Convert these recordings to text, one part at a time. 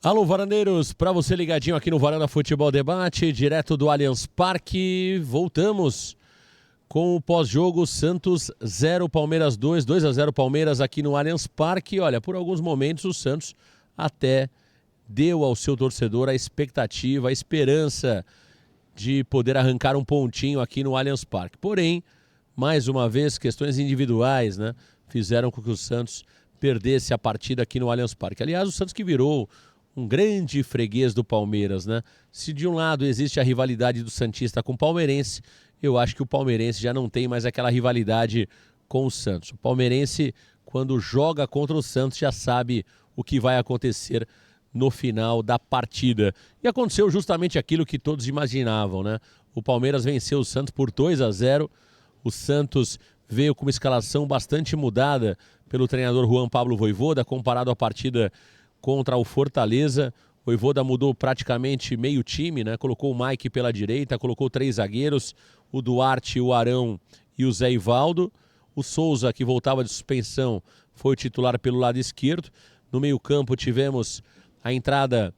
Alô, varandeiros, para você ligadinho aqui no Varanda Futebol Debate, direto do Allianz Parque, voltamos com o pós-jogo Santos 0, Palmeiras 2, 2-0 Palmeiras aqui no Allianz Parque. Olha, por alguns momentos o Santos até deu ao seu torcedor a expectativa, a esperança de poder arrancar um pontinho aqui no Allianz Parque. Porém, mais uma vez, questões individuais, né, fizeram com que o Santos perdesse a partida aqui no Allianz Parque. Aliás, o Santos que virou um grande freguês do Palmeiras, né? Se de um lado existe a rivalidade do santista com o palmeirense, eu acho que o palmeirense já não tem mais aquela rivalidade com o Santos. O palmeirense, quando joga contra o Santos, já sabe o que vai acontecer no final da partida. E aconteceu justamente aquilo que todos imaginavam, né? O Palmeiras venceu o Santos por 2-0. O Santos veio com uma escalação bastante mudada pelo treinador Juan Pablo Vojvoda, comparado à partida contra o Fortaleza. O Vojvoda mudou praticamente meio time, né? Colocou o Mike pela direita, colocou 3 zagueiros, o Duarte, o Arão e o Zé Ivaldo. O Souza, que voltava de suspensão, foi o titular pelo lado esquerdo. No meio-campo tivemos a entrada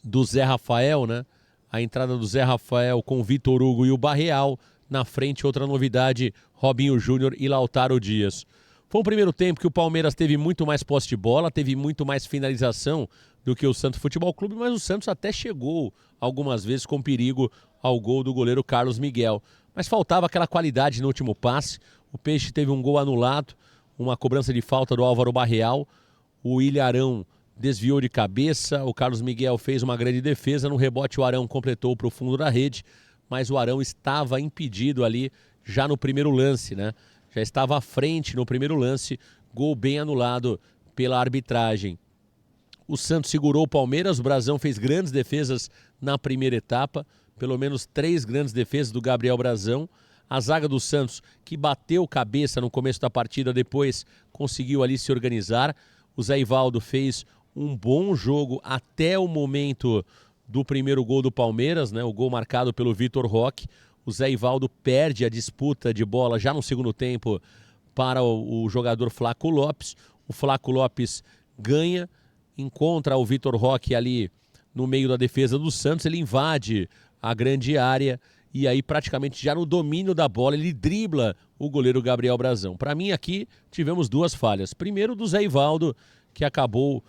do Zé Rafael, né? A entrada do Zé Rafael com o Vitor Hugo e o Barreal. Na frente, outra novidade, Robinho Júnior e Lautaro Dias. Foi um primeiro tempo que o Palmeiras teve muito mais posse de bola, teve muito mais finalização do que o Santos Futebol Clube, mas o Santos até chegou algumas vezes com perigo ao gol do goleiro Carlos Miguel. Mas faltava aquela qualidade no último passe. O Peixe teve um gol anulado, uma cobrança de falta do Álvaro Barreal. O Ilharão desviou de cabeça, o Carlos Miguel fez uma grande defesa. No rebote o Arão completou para o fundo da rede, mas o Arão estava impedido ali já no primeiro lance, né? Já estava à frente no primeiro lance, gol bem anulado pela arbitragem. O Santos segurou o Palmeiras, o Brazão fez grandes defesas na primeira etapa, pelo menos 3 grandes defesas do Gabriel Brazão. A zaga do Santos, que bateu cabeça no começo da partida, depois conseguiu ali se organizar. O Zé Ivaldo fez um bom jogo até o momento do primeiro gol do Palmeiras, né? O gol marcado pelo Vitor Roque. O Zé Ivaldo perde a disputa de bola já no segundo tempo para o jogador Flaco Lopes. O Flaco Lopes ganha, encontra o Vitor Roque ali no meio da defesa do Santos. Ele invade a grande área e aí praticamente já no domínio da bola ele dribla o goleiro Gabriel Brazão. Para mim aqui tivemos 2 falhas. Primeiro do Zé Ivaldo, que acabou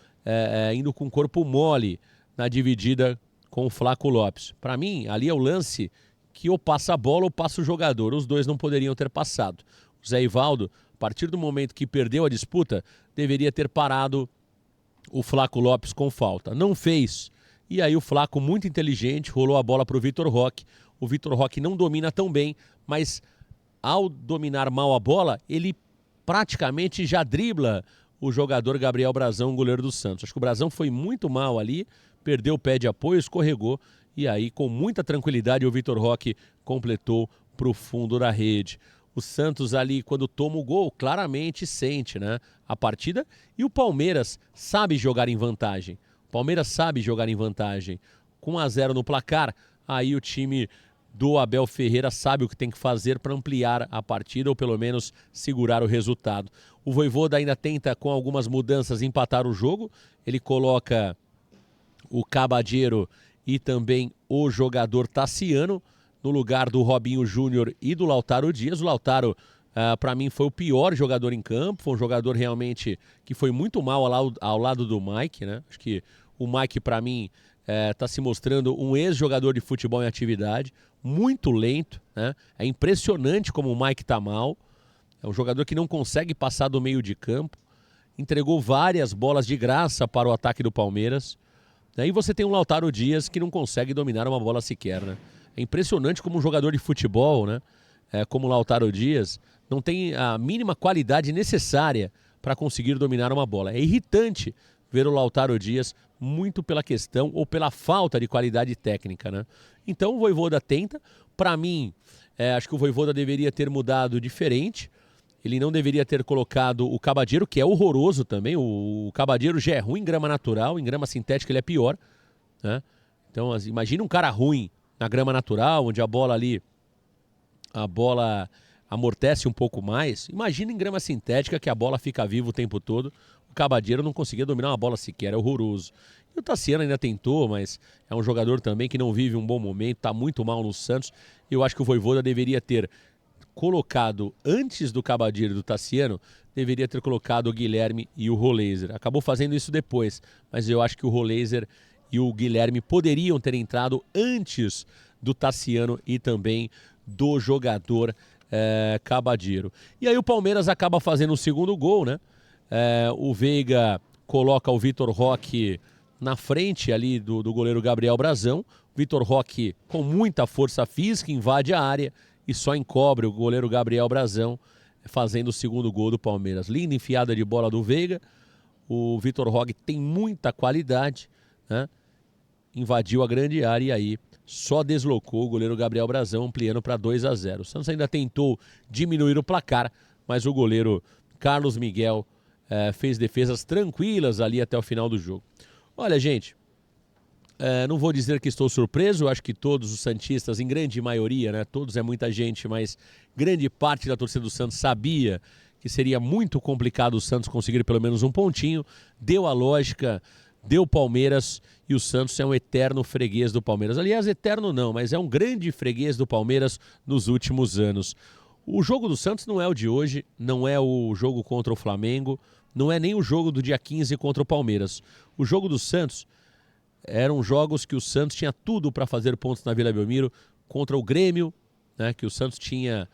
indo com o corpo mole na dividida com o Flaco Lopes. Para mim ali é o lance que ou passa a bola ou passa o jogador. Os dois não poderiam ter passado. O Zé Ivaldo, a partir do momento que perdeu a disputa, deveria ter parado o Flaco Lopes com falta. Não fez. E aí o Flaco, muito inteligente, rolou a bola para o Vitor Roque. O Vitor Roque não domina tão bem, mas ao dominar mal a bola, ele praticamente já dribla o jogador Gabriel Brazão, goleiro do Santos. Acho que o Brazão foi muito mal ali, perdeu o pé de apoio, escorregou. E aí, com muita tranquilidade, o Vitor Roque completou para o fundo da rede. O Santos ali, quando toma o gol, claramente sente, né, a partida. E o Palmeiras sabe jogar em vantagem. O Palmeiras sabe jogar em vantagem. Com 1-0 no placar, aí o time do Abel Ferreira sabe o que tem que fazer para ampliar a partida ou pelo menos segurar o resultado. O Vojvoda ainda tenta, com algumas mudanças, empatar o jogo. Ele coloca o Cabadeiro e também o jogador Tassiano no lugar do Robinho Júnior e do Lautaro Dias. O Lautaro, para mim, foi o pior jogador em campo, foi um jogador realmente que foi muito mal ao lado do Mike, né? Acho que o Mike, para mim, está se mostrando um ex-jogador de futebol em atividade, muito lento, né? É impressionante como o Mike está mal, é um jogador que não consegue passar do meio de campo, entregou várias bolas de graça para o ataque do Palmeiras. Aí você tem um Lautaro Dias que não consegue dominar uma bola sequer, né? É impressionante como um jogador de futebol, né? Como o Lautaro Dias, não tem a mínima qualidade necessária para conseguir dominar uma bola. É irritante ver o Lautaro Dias muito pela questão ou pela falta de qualidade técnica, né? Então o Vojvoda tenta. Para mim, acho que o Vojvoda deveria ter mudado diferente. Ele não deveria ter colocado o Cabadeiro, que é horroroso também. O Cabadeiro já é ruim em grama natural, em grama sintética ele é pior, né? Então, imagina um cara ruim na grama natural, onde a bola amortece um pouco mais. Imagina em grama sintética, que a bola fica viva o tempo todo. O Cabadiero não conseguia dominar uma bola sequer, é horroroso. E o Tassiano ainda tentou, mas é um jogador também que não vive um bom momento, está muito mal no Santos. Eu acho que o Vojvoda deveria ter colocado, antes do Cabadiero e do Tassiano, deveria ter colocado o Guilherme e o Roleiser. Acabou fazendo isso depois, mas eu acho que o Roleiser e o Guilherme poderiam ter entrado antes do Tassiano e também do jogador Cabadiero. E aí o Palmeiras acaba fazendo o segundo gol, né? O Veiga coloca o Vitor Roque na frente ali do goleiro Gabriel Brazão. Vitor Roque com muita força física invade a área e só encobre o goleiro Gabriel Brazão, fazendo o segundo gol do Palmeiras. Linda enfiada de bola do Veiga. O Vitor Roque tem muita qualidade, né? Invadiu a grande área e aí só deslocou o goleiro Gabriel Brazão, ampliando para 2-0. O Santos ainda tentou diminuir o placar, mas o goleiro Carlos Miguel fez defesas tranquilas ali até o final do jogo. Olha, gente, não vou dizer que estou surpreso, acho que todos os santistas, em grande maioria, né, todos é muita gente, mas grande parte da torcida do Santos sabia que seria muito complicado o Santos conseguir pelo menos um pontinho, deu a lógica, deu Palmeiras e o Santos é um eterno freguês do Palmeiras. Aliás, eterno não, mas é um grande freguês do Palmeiras nos últimos anos. O jogo do Santos não é o de hoje, não é o jogo contra o Flamengo, não é nem o jogo do dia 15 contra o Palmeiras. O jogo do Santos eram jogos que o Santos tinha tudo para fazer pontos na Vila Belmiro contra o Grêmio, né, que o Santos tinha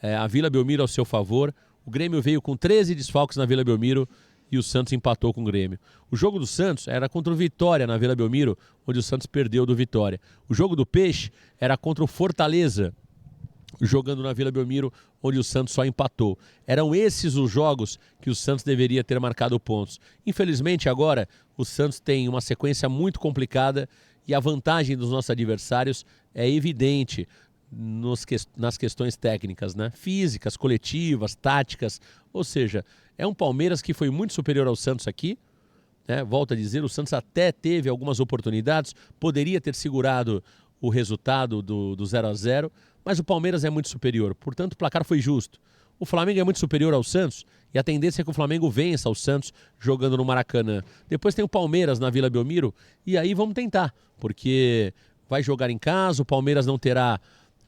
a Vila Belmiro ao seu favor. O Grêmio veio com 13 desfalques na Vila Belmiro e o Santos empatou com o Grêmio. O jogo do Santos era contra o Vitória na Vila Belmiro, onde o Santos perdeu do Vitória. O jogo do Peixe era contra o Fortaleza, jogando na Vila Belmiro, onde o Santos só empatou. Eram esses os jogos que o Santos deveria ter marcado pontos. Infelizmente, agora, o Santos tem uma sequência muito complicada e a vantagem dos nossos adversários é evidente nas questões técnicas, né? Físicas, coletivas, táticas. Ou seja, é um Palmeiras que foi muito superior ao Santos aqui, né? Volto a dizer, o Santos até teve algumas oportunidades, poderia ter segurado o resultado do 0-0, mas o Palmeiras é muito superior, portanto o placar foi justo. O Flamengo é muito superior ao Santos e a tendência é que o Flamengo vença o Santos jogando no Maracanã. Depois tem o Palmeiras na Vila Belmiro e aí vamos tentar, porque vai jogar em casa, o Palmeiras não terá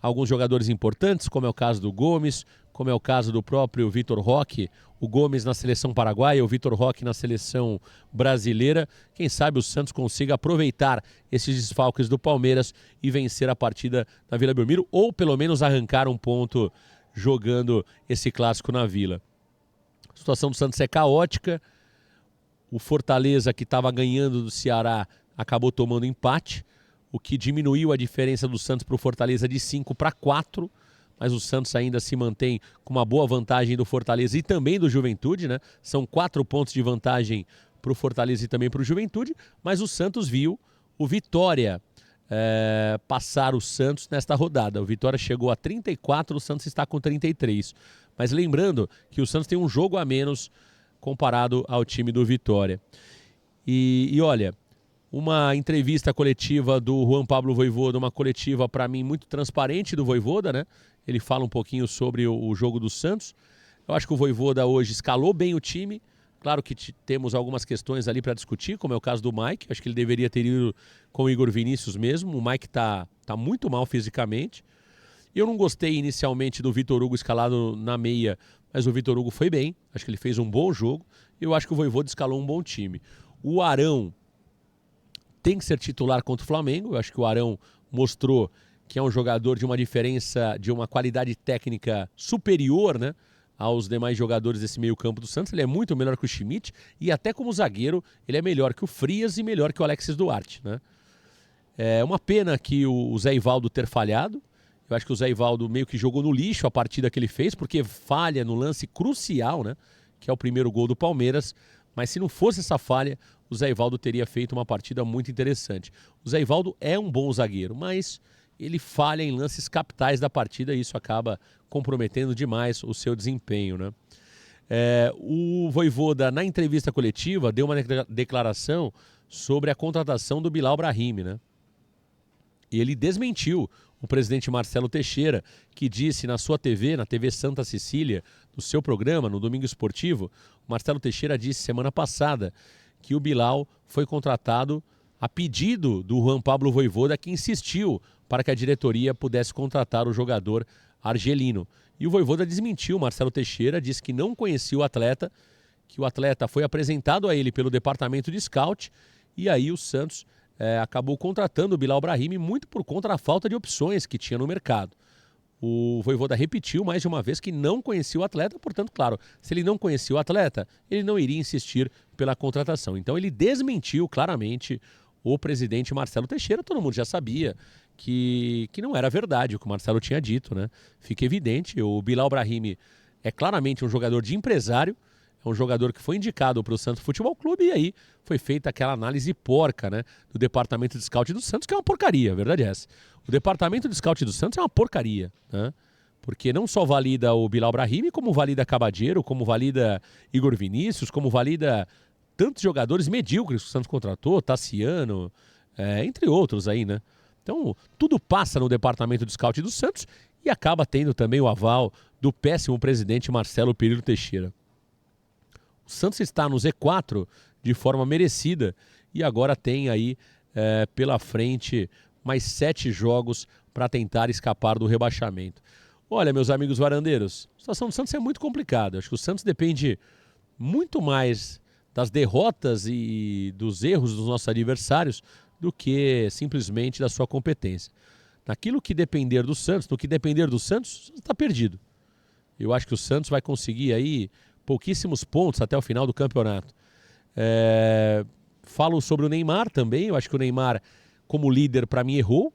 alguns jogadores importantes, como é o caso do Gomes, como é o caso do próprio Vitor Roque, o Gomes na seleção paraguaia, o Vitor Roque na seleção brasileira. Quem sabe o Santos consiga aproveitar esses desfalques do Palmeiras e vencer a partida na Vila Belmiro, ou pelo menos arrancar um ponto jogando esse clássico na Vila. A situação do Santos é caótica, o Fortaleza, que estava ganhando do Ceará, acabou tomando empate, o que diminuiu a diferença do Santos para o Fortaleza de 5-4, mas o Santos ainda se mantém com uma boa vantagem do Fortaleza e também do Juventude, né? São 4 pontos de vantagem para o Fortaleza e também para o Juventude, mas o Santos viu o Vitória passar o Santos nesta rodada. O Vitória chegou a 34, o Santos está com 33. Mas lembrando que o Santos tem um jogo a menos comparado ao time do Vitória. E olha, uma entrevista coletiva do Juan Pablo Vojvoda, uma coletiva para mim muito transparente do Vojvoda, né? Ele fala um pouquinho sobre o jogo do Santos. Eu acho que o Vojvoda hoje escalou bem o time. Claro que temos algumas questões ali para discutir, como é o caso do Mike. Acho que ele deveria ter ido com o Igor Vinícius mesmo. O Mike tá muito mal fisicamente. Eu não gostei inicialmente do Vitor Hugo escalado na meia, mas o Vitor Hugo foi bem. Acho que ele fez um bom jogo. Eu acho que o Vojvoda escalou um bom time. O Arão tem que ser titular contra o Flamengo. Eu acho que o Arão mostrou que é um jogador de uma diferença, de uma qualidade técnica superior, né, aos demais jogadores desse meio campo do Santos. Ele é muito melhor que o Schmidt e até como zagueiro ele é melhor que o Frias e melhor que o Alexis Duarte, né? É uma pena que o Zé Ivaldo ter falhado. Eu acho que o Zé Ivaldo meio que jogou no lixo a partida que ele fez, porque falha no lance crucial, né, que é o primeiro gol do Palmeiras. Mas se não fosse essa falha, o Zé Ivaldo teria feito uma partida muito interessante. O Zé Ivaldo é um bom zagueiro, mas ele falha em lances capitais da partida e isso acaba comprometendo demais o seu desempenho, né? O Vojvoda, na entrevista coletiva, deu uma declaração sobre a contratação do Bilal Brahimi, né? E ele desmentiu o presidente Marcelo Teixeira, que disse na sua TV, na TV Santa Cecília, no seu programa, no Domingo Esportivo, o Marcelo Teixeira disse semana passada que o Bilal foi contratado a pedido do Juan Pablo Vojvoda, que insistiu para que a diretoria pudesse contratar o jogador argelino. E o Vojvoda desmentiu, Marcelo Teixeira disse que não conhecia o atleta, que o atleta foi apresentado a ele pelo departamento de scout, e aí o Santos acabou contratando o Bilal Brahimi muito por conta da falta de opções que tinha no mercado. O Vojvoda repetiu mais de uma vez que não conhecia o atleta, portanto, claro, se ele não conhecia o atleta, ele não iria insistir pela contratação. Então ele desmentiu claramente o presidente Marcelo Teixeira. Todo mundo já sabia que não era verdade o que o Marcelo tinha dito, né? Fica evidente, o Bilal Brahimi é claramente um jogador de empresário, é um jogador que foi indicado para o Santos Futebol Clube, e aí foi feita aquela análise porca, né, do departamento de scout do Santos, que é uma porcaria, a verdade é essa. O departamento de scout do Santos é uma porcaria, né? Porque não só valida o Bilal Brahimi, como valida Cabadeiro, como valida Igor Vinícius, como valida tantos jogadores medíocres que o Santos contratou, Tassiano, entre outros aí, né? Então, tudo passa no departamento de scout do Santos e acaba tendo também o aval do péssimo presidente Marcelo Perillo Teixeira. O Santos está no Z4 de forma merecida e agora tem aí pela frente mais 7 jogos para tentar escapar do rebaixamento. Olha, meus amigos varandeiros, a situação do Santos é muito complicada. Acho que o Santos depende muito mais das derrotas e dos erros dos nossos adversários do que simplesmente da sua competência. Naquilo que depender do Santos, no que depender do Santos, está perdido. Eu acho que o Santos vai conseguir aí pouquíssimos pontos até o final do campeonato. Falo sobre o Neymar também. Eu acho que o Neymar, como líder, para mim errou,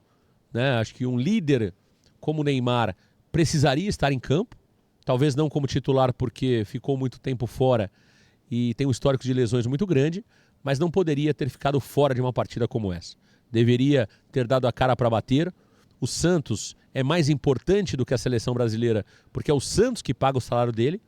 né? Acho que um líder como o Neymar precisaria estar em campo. Talvez não como titular porque ficou muito tempo fora e tem um histórico de lesões muito grande, mas não poderia ter ficado fora de uma partida como essa. Deveria ter dado a cara para bater. O Santos é mais importante do que a seleção brasileira, porque é o Santos que paga o salário dele,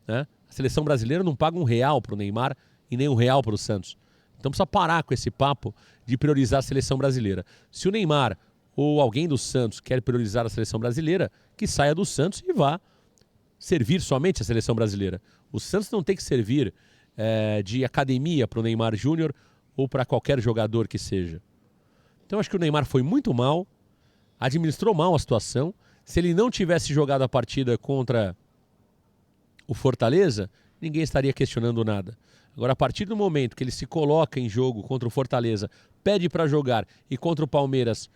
né? A seleção brasileira não paga R$1 para o Neymar e nem R$1 para o Santos. Então precisa parar com esse papo de priorizar a seleção brasileira. Se o Neymar ou alguém do Santos quer priorizar a seleção brasileira, que saia do Santos e vá servir somente a seleção brasileira. O Santos não tem que servir de academia para o Neymar Júnior ou para qualquer jogador que seja. Então acho que o Neymar foi muito mal, administrou mal a situação. Se ele não tivesse jogado a partida contra o Fortaleza, ninguém estaria questionando nada. Agora, a partir do momento que ele se coloca em jogo contra o Fortaleza, pede para jogar, e contra o Palmeiras,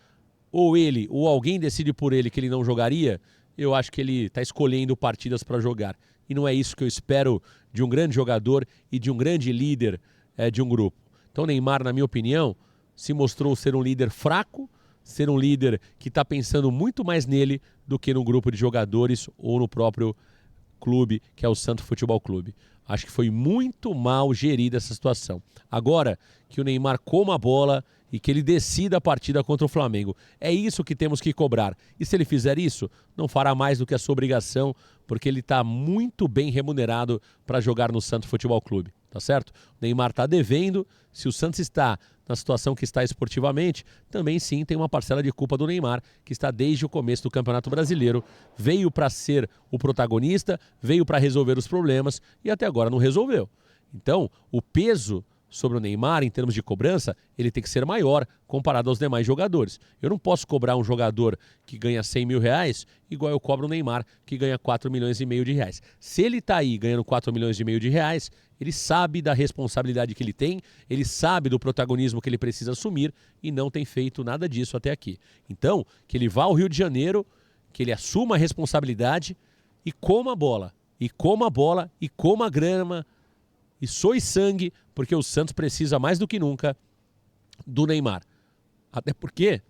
ou ele ou alguém decide por ele que ele não jogaria, eu acho que ele está escolhendo partidas para jogar. E não é isso que eu espero de um grande jogador e de um grande líder de um grupo. Então, Neymar, na minha opinião, se mostrou ser um líder fraco, ser um líder que está pensando muito mais nele do que no grupo de jogadores ou no próprio clube, que é o Santos Futebol Clube. Acho que foi muito mal gerida essa situação. Agora, que o Neymar coma a bola e que ele decida a partida contra o Flamengo. É isso que temos que cobrar. E se ele fizer isso, não fará mais do que a sua obrigação, porque ele está muito bem remunerado para jogar no Santos Futebol Clube. Tá certo? O Neymar está devendo. Se o Santos está na situação que está esportivamente, também sim tem uma parcela de culpa do Neymar, que está desde o começo do Campeonato Brasileiro, veio para ser o protagonista, veio para resolver os problemas e até agora não resolveu. Então, o peso sobre o Neymar, em termos de cobrança, ele tem que ser maior comparado aos demais jogadores. Eu não posso cobrar um jogador que ganha R$100 mil igual eu cobro o Neymar, que ganha R$4,5 milhões. Se ele está aí ganhando R$4,5 milhões, ele sabe da responsabilidade que ele tem, ele sabe do protagonismo que ele precisa assumir e não tem feito nada disso até aqui. Então, que ele vá ao Rio de Janeiro, que ele assuma a responsabilidade e coma a bola, e coma a bola, e coma a grama, e soe sangue, porque o Santos precisa mais do que nunca do Neymar. Até porque,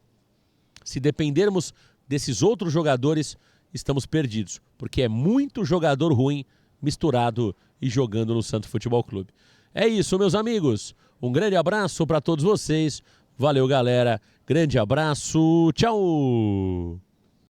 se dependermos desses outros jogadores, estamos perdidos. Porque é muito jogador ruim misturado e jogando no Santos Futebol Clube. É isso, meus amigos. Um grande abraço para todos vocês. Valeu, galera. Grande abraço. Tchau.